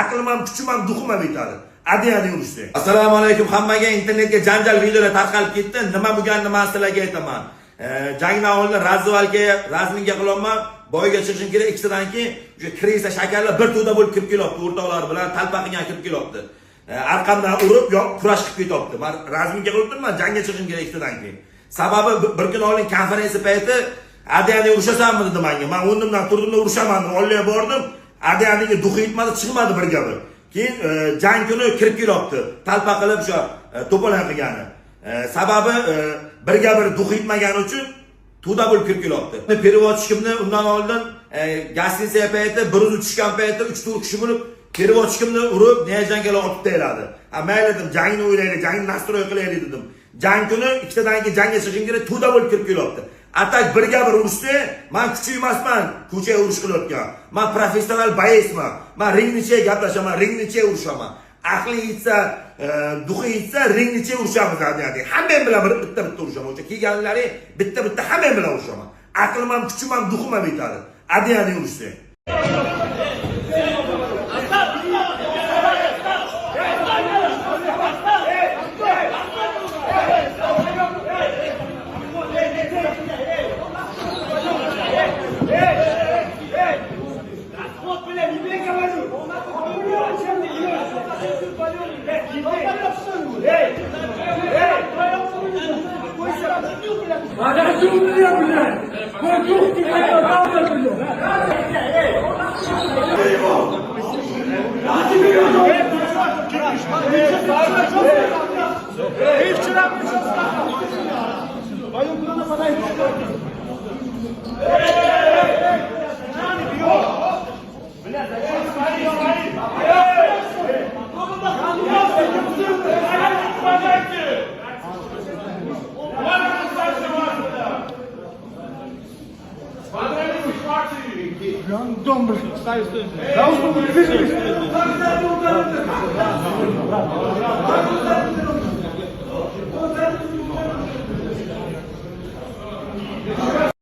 aqlim ham, kuchim ham, duxim ham yetadi. Adiyani urishdi. Assalomu alaykum hammaga. Internetga janjal videolar tarqalib ketdi. Nima bo'lganini men sizlarga aytaman. Jangdan oldin razminga qilolman. Boyga chiqishim kerak. Ikkitadan keyin o'sha kresa shakarlar bir to'da bo'lib kirib kelyapti. O'rtoqlar bilan talpa qilgan kirib kelyapti. Arqamdan urib, kurash qilib ketyapti. Men razminga qildim, men jangga chiqishim kerak ikkitadan keyin. Sababi bir kun oldin konferensiya payti Adiyani urushasanmi dedi menga. Men o'rnimdan turdim, urushaman deb oldiga bordim. Adiyaniga duxi yetmadi, chiqmadi bir gapi. Keyin jang kuni kirib kelyapti. Talpa qilib o'sha to'polon qilgani. Sababi birga bir duxi yetmagani uchun to'da bo'lib kirib kelyapti. Переводчикimni undan oldin gastrisiya payti, bir o'zi tushgan payti 3-4 kishi bo'lib переводчикimni urib, nejankala otib tayladi. Mayli dedim, jangni o'ylaylik, jangni nastroy qilaylik dedim. Jang kuni ikkitadan keyin jangga chiqishim kerak, to'da bo'lib kirib kelyapti. Atak birga bir urushdi, men kuchli emasman, ko'chaga urush qilayotgan. Men professional boyesman. Men ringnicha gaplashaman, ringnicha urushaman. Aqli yetsa, duxi yetsa, ringnicha urushamiz deydi. Hamma bilan bitta urushaman. O'sha kelganlari bitta hamma bilan urushaman. Aqlim ham, kuchim ham, duxim ham yetadi. Adiyani urushdi. Dom,